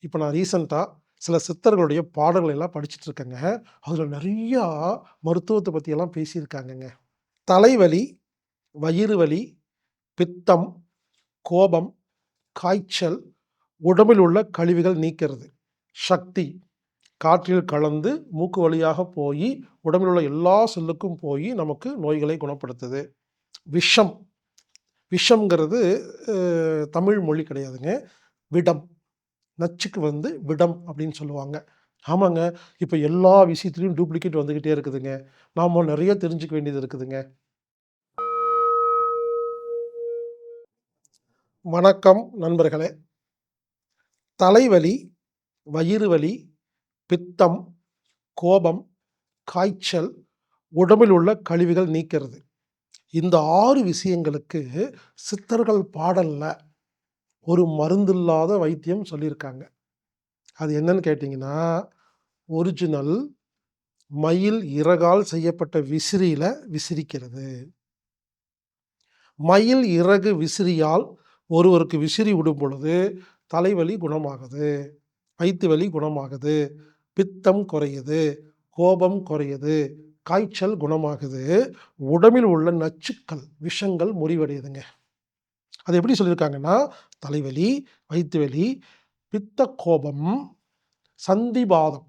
இப்போ நான் ரீசென்ட்டா சில சித்தர்களுடைய பாடல்கள் எல்லாம் படிச்சுட்டு இருக்கேங்க. அதில நெறையா மருத்துவத்த பத்தியெல்லாம் பேசியிருக்காங்கங்க. தலைவலி, வயிறு வலி, பித்தம், கோபம், காய்ச்சல், உடம்பில் உள்ள கழிவுகள் நீக்கிறது. சக்தி, காற்றில் கலந்து மூக்கு வழியாக போயி, உடம்பில் உள்ள எல்லா செல்லுக்கும் போயி நமக்கு நோய்களை குணப்படுத்துது. விஷம், விஷம்ங்கிறது தமிழ் மொழி கிடையாதுங்க. விடம். நச்சுக்கு விடம் அப்படின்னு சொல்லுவாங்க. ஆமாங்க. இப்ப எல்லா விஷயத்திலயும் டூப்ளிகேட் வந்துகிட்டே இருக்குதுங்க. நாம நெறைய தெரிஞ்சுக்க வேண்டியது இருக்குதுங்க. வணக்கம் நண்பர்களே. தலைவலி, வயிறு வலி, பித்தம், கோபம், காய்ச்சல், உடம்பில் உள்ள கழிவுகள் நீக்கிறது. இந்த 6 விஷயங்களுக்கு சித்தர்கள் பாடல்ல ஒரு மருந்தில்லாத வைத்தியம் சொல்லியிருக்காங்க. அது என்னன்னு கேட்டீங்கன்னா, ஒரிஜினல் மயில் இறகால் செய்யப்பட்ட விசிறியில விசிறிக்கிறது. மயில் இறகு விசிறியால் ஒருவருக்கு விசிறி விடும் பொழுது தலைவலி குணமாகுது, வயித்து வலி குணமாகுது, பித்தம் குறையுது, கோபம் குறையுது, காய்ச்சல் குணமாகுது, உடம்பில் உள்ள நச்சுக்கள், விஷங்கள் முறிவடையுதுங்க. அது எப்படி சொல்லியிருக்காங்கன்னா, தலைவலி, வயித்து வலி, பித்த கோபம், சந்திபாதம்.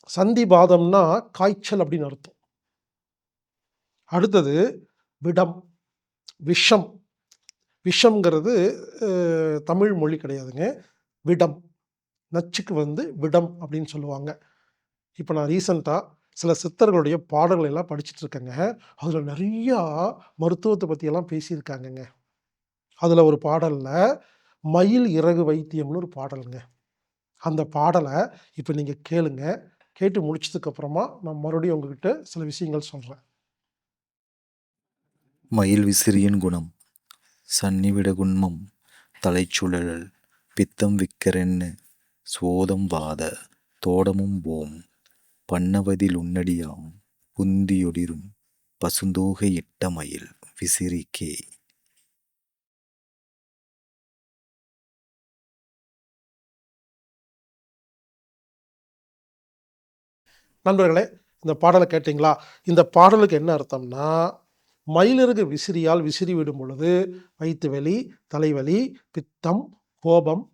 சந்திபாதம்னா காய்ச்சல் அப்படின்னு அர்த்தம். அடுத்தது விடம், விஷம். விஷம்ங்கிறது தமிழ் மொழி கிடையாதுங்க. விடம். நச்சுக்கு விடம் அப்படின்னு சொல்லுவாங்க. இப்போ நான் ரீசென்ட்டா சில சித்தர்களுடைய பாடல்கள் எல்லாம் படிச்சுட்டு இருக்கேங்க. அதில நெறையா மருத்துவத்த பத்தியெல்லாம் பேசியிருக்காங்கங்க. அதில ஒரு பாடல்ல மயில் இறகு வைத்தியம்னு ஒரு பாடல்ங்க. அந்த பாடல இப்ப நீங்க கேளுங்க. கேட்டு முடிச்சதுக்கு அப்புறமா நான் மறுபடியும் உங்ககிட்ட சில விஷயங்கள் சொல்றேன். மயில் விசிறியின் குணம் சந்நிவிட குன்மம் தலைச்சுழல் பித்தம் விக்கரென்னு சோதம் வாத தோடமும் போம் பன்னவதில் உன்னடியாம் புந்தியொடிரும் பசுந்தோகை இட்ட மயில் விசிறிக்கே. நண்பர்களே, இந்த பாடல கேட்டீங்களா? இந்த பாடலுக்கு என்ன அர்த்தம்னா, மயிலிறகு விசிறியால் விசிறி விடும் பொழுது வயித்து வலி, தலைவலி, பித்தம், கோபம்,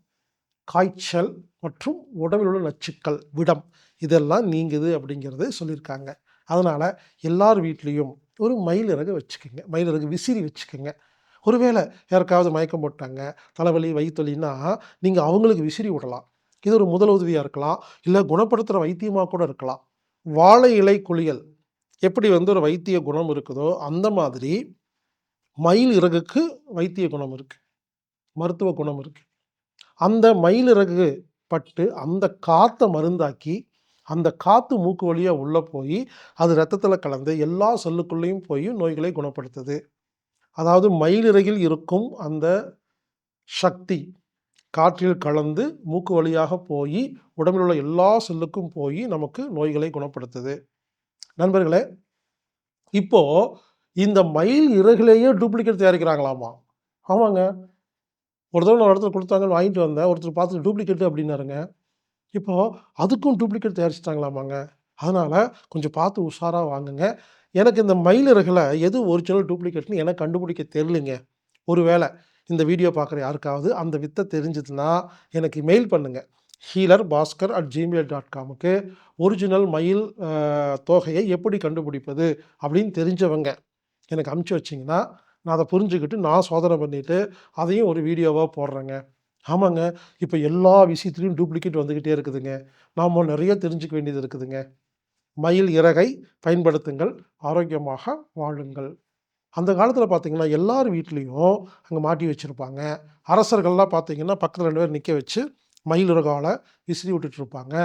காய்ச்சல் மற்றும் உடம்பில் உள்ள நச்சுக்கள், விடம் இதெல்லாம் நீங்குது அப்படிங்கிறது சொல்லியிருக்காங்க. அதனால எல்லார் வீட்லயும் ஒரு மயிலிறகு வச்சுக்கங்க. மயிலிறகு விசிறி வச்சுக்கங்க. ஒருவேளை யாருக்காவது மயக்கம் போட்டாங்க, தலைவலி, வயித்து வலின்னா, நீங்க அவங்களுக்கு விசிறி விடலாம். இது ஒரு முதல் உதவியா இருக்கலாம். இல்ல குணப்படுத்துற வைத்தியமா கூட இருக்கலாம். வாழை இலை குளியல் எப்படி ஒரு வைத்திய குணம் இருக்குதோ, அந்த மாதிரி மயில் இறகுக்கு வைத்திய குணம் இருக்கு. மருத்துவ குணம் இருக்கு. அந்த மயில் இறகு பட்டு, அந்த காத்த மருந்தாக்கி, அந்த காத்து மூக்கு வழியா உள்ள போயி, அது ரத்தத்தில கலந்து எல்லா செல்லுக்குள்ளேயும் போய் நோய்களை குணப்படுத்துது. அதாவது மயில் இறகில் இருக்கும் அந்த சக்தி, காற்றில் கலந்து மூக்கு வழியாக போயி, உடம்பில் உள்ள எல்லா செல்லுக்கும் போயி, நமக்கு நோய்களை குணப்படுத்துது. நண்பர்களே, இப்போ இந்த மயில் இறகுலேயே டூப்ளிகேட் தயாரிக்கிறாங்களாமா. ஆமாங்க. ஒரு தடவ நான் ஒரு இடத்துல குடுத்தாங்கன்னு வாங்கிட்டு வந்தேன். ஒருத்தர் பார்த்துட்டு டூப்ளிகேட் அப்டின்னாருங்க. இப்போ அதுக்கும் டூப்ளிகேட் தயாரிச்சுட்டாங்களாமாங்க. அதனால கொஞ்சம் பார்த்து உஷாரா வாங்குங்க. எனக்கு இந்த மயில் இறகுல எது ஒரிஜினல், டூப்ளிகேட்ன்னு எனக்கு கண்டுபிடிக்க தெரியலைங்க. ஒருவேள இந்த வீடியோ பார்க்குற யாருக்காவது அந்த வித்த தெரிஞ்சதுன்னா, எனக்கு மெயில் பண்ணுங்க. healerbaskar@gmail.comக்கு ஒரிஜினல் மயில் தோகையை எப்படி கண்டுபிடிப்பது அப்படின்னு தெரிஞ்சவங்க எனக்கு அனுப்பிச்சு வச்சீங்கன்னா, நான் அத புரிஞ்சுகிட்டு நான் சோதனை பண்ணிட்டு, அதையும் ஒரு வீடியோவா போடுறேங்க. ஆமாங்க. இப்ப எல்லா விஷயத்திலயும் டூப்ளிகேட் வந்துகிட்டே இருக்குதுங்க. நாம நெறைய தெரிஞ்சுக்க வேண்டியது இருக்குதுங்க. மயில் இறகை பயன்படுத்துங்கள். ஆரோக்கியமாக வாழுங்கள். அந்த காலத்தில பார்த்தீங்கன்னா, எல்லார் வீட்லயும் அங்க மாட்டி வச்சிருப்பாங்க. அரசர்கள்லாம் பார்த்தீங்கன்னா, பக்கத்துல 2 பேர் நிக்க வச்சு, மயில் இறகால விசிறி விட்டுட்டு இருப்பாங்க.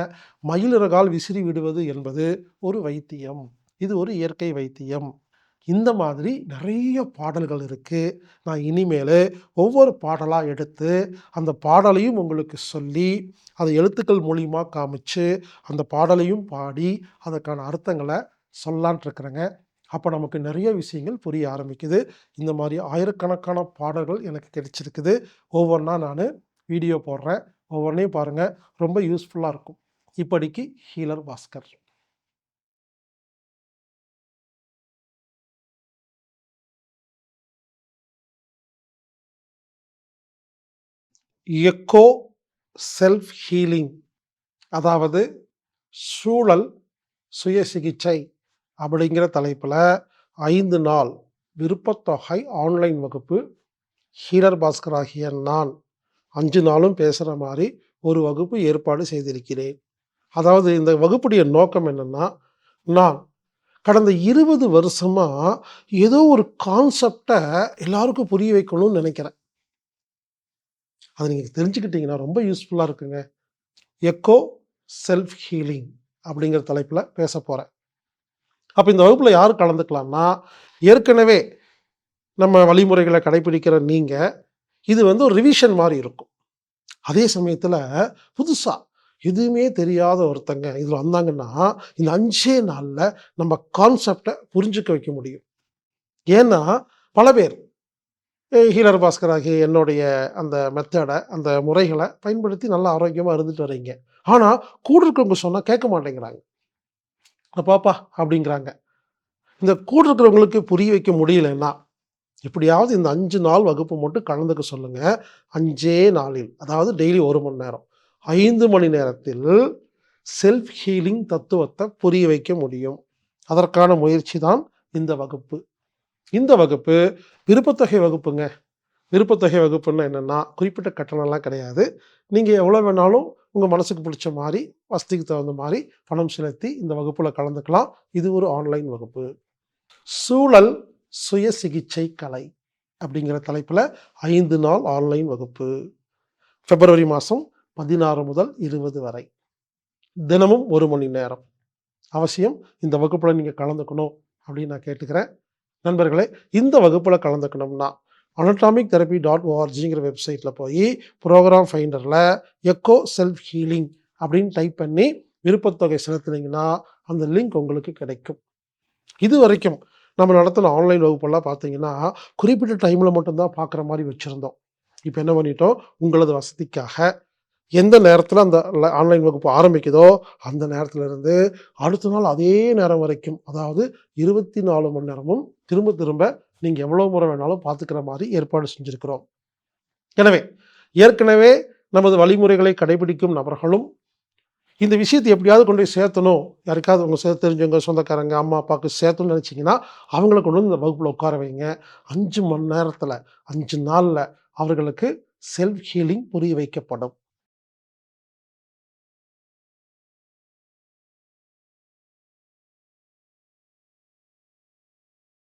மயில் இறகால் விசிறி விடுவது என்பது ஒரு வைத்தியம். இது ஒரு இயற்கை வைத்தியம். இந்த மாதிரி நெறைய பாடல்கள் இருக்கு. நான் இனிமேலு ஒவ்வொரு பாடலா எடுத்து, அந்த பாடலையும் உங்களுக்கு சொல்லி, அத எழுத்துக்கள் மூலியமா காமிச்சு, அந்த பாடலையும் பாடி, அதற்கான அர்த்தங்கள சொல்லலான்ட்டு இருக்கிறேங்க. அப்ப நமக்கு நெறைய விஷயங்கள் புரிய ஆரம்பிக்குது. இந்த மாரி ஆயிரக்கணக்கான பாடல்கள் எனக்கு கிடைச்சிருக்குது. ஒவ்வொன்னா நானு வீடியோ போடுறேன். ஒவ்வொன்றையும் பாருங்கள், ரொம்ப யூஸ்ஃபுல்லாக இருக்கும். இப்படிக்கு healer Bhaskar. Echo self healing, அதாவது சூழல் சுய சிகிச்சை அப்படிங்கிற தலைப்பில் 5 நாள் விருப்பத்தொகை ஆன்லைன் வகுப்பு ஹீலர் பாஸ்கர் ஆகிய நான் 5 நாளும் பேசுகிற மாதிரி ஒரு வகுப்பு ஏற்பாடு செய்திருக்கிறேன். அதாவது இந்த வகுப்புடைய நோக்கம் என்னென்னா, நான் கடந்த 20 வருஷமாக ஏதோ ஒரு கான்செப்டை எல்லாருக்கும் புரிய வைக்கணும்னு நினைக்கிறேன். அதை நீங்கள் தெரிஞ்சுக்கிட்டிங்கன்னா ரொம்ப யூஸ்ஃபுல்லாக இருக்குங்க. எக்கோ செல்ஃப் ஹீலிங் அப்படிங்கிற தலைப்பில் பேச போகிறேன். அப்போ இந்த வகுப்பில் யார் கலந்துக்கலாம்னா, ஏற்கனவே நம்ம வழிமுறைகளை கடைபிடிக்கிற நீங்கள், இது ஒரு ரிவிஷன் மாதிரி இருக்கும். அதே சமயத்தில் புதுசாக எதுவுமே தெரியாத ஒருத்தங்க இதில் வந்தாங்கன்னா, இந்த 5 நாளில் நம்ம கான்செப்டை புரிஞ்சுக்க வைக்க முடியும். ஏன்னா பல பேர் ஹீலர் பாஸ்கர் ஆகிய என்னுடைய அந்த மெத்தடை, அந்த முறைகளை பயன்படுத்தி நல்லா ஆரோக்கியமாக இருந்துட்டு வரீங்க. ஆனால் கூட இருக்கிறவங்க சொன்னால் கேட்க மாட்டேங்கிறாங்க. பாப்பா அப்படிங்கிறாங்க. இந்த கூட இருக்கிறவங்களுக்கு புரிய வைக்க முடியலைன்னா, எப்படியாவது இந்த 5 நாள் வகுப்பு மட்டும் கலந்துக்க சொல்லுங்கள். 5 நாளில், அதாவது டெய்லி 1 மணி நேரம், 5 மணி நேரத்தில் செல்ஃப் ஹீலிங் தத்துவத்தை புரிய வைக்க முடியும். அதற்கான முயற்சி தான் இந்த வகுப்பு. இந்த வகுப்பு விருப்பத்தொகை வகுப்புங்க. விருப்பத்தொகை வகுப்புன்னா என்னென்னா, குறிப்பிட்ட கட்டணம்லாம் கிடையாது. நீங்கள் எவ்வளோ வேணாலும் உங்கள் மனசுக்கு பிடிச்ச மாதிரி, வசதிக்கு தகுந்த மாதிரி பணம் செலுத்தி இந்த வகுப்பில் கலந்துக்கலாம். இது ஒரு ஆன்லைன் வகுப்பு. சூழல் சுய சிகிச்சை கலை அப்படிங்கிற தலைப்பில் 5 நாள் ஆன்லைன் வகுப்பு. பிப்ரவரி மாதம் 16 முதல் 20 வரை, தினமும் 1 மணி நேரம். அவசியம் இந்த வகுப்பில் நீங்கள் கலந்துக்கணும் அப்படின்னு நான் கேட்டுக்கிறேன். நண்பர்களே, இந்த வகுப்பில் கலந்துக்கணும்னா anatomic-therapy.orgங்கிற வெப்சைட்டில் போய் ப்ரோக்ராம் ஃபைண்டரில் எக்கோ செல்ஃப் ஹீலிங் அப்படின்னு டைப் பண்ணி விருப்பத்தொகை செலுத்தினீங்கன்னா அந்த லிங்க் உங்களுக்கு கிடைக்கும். இது வரைக்கும் நம்ம நடத்தின ஆன்லைன் வகுப்பெல்லாம் பார்த்தீங்கன்னா குறிப்பிட்ட டைமில் மட்டும்தான் பார்க்குற மாதிரி வச்சுருந்தோம். இப்போ என்ன பண்ணிட்டோம், உங்களது வசதிக்காக எந்த நேரத்தில் அந்த ஆன்லைன் வகுப்பு ஆரம்பிக்குதோ அந்த நேரத்துலேருந்து அடுத்த நாள் அதே நேரம் வரைக்கும், அதாவது 24 மணி நேரமும் திரும்ப திரும்ப நீங்கள் எவ்வளோ முறை வேணாலும் பார்த்துக்கிற மாதிரி ஏற்பாடு செஞ்சுருக்கிறோம். எனவே ஏற்கனவே நமது வழிமுறைகளை கடைபிடிக்கும் நபர்களும் இந்த விஷயத்தை எப்படியாவது கொண்டு போய் சேர்த்தணும், யாருக்காவது உங்கள் தெரிஞ்சவங்க, சொந்தக்காரங்க, அம்மா அப்பாவுக்கு சேர்த்தணும்னு நினச்சிங்கன்னா அவங்கள கொண்டு வந்து இந்த வகுப்பில் உட்கார வைங்க. 5 மணி நேரத்தில் 5 நாளில் அவர்களுக்கு செல்ஃப் ஹீலிங் புரிய வைக்கப்படும்.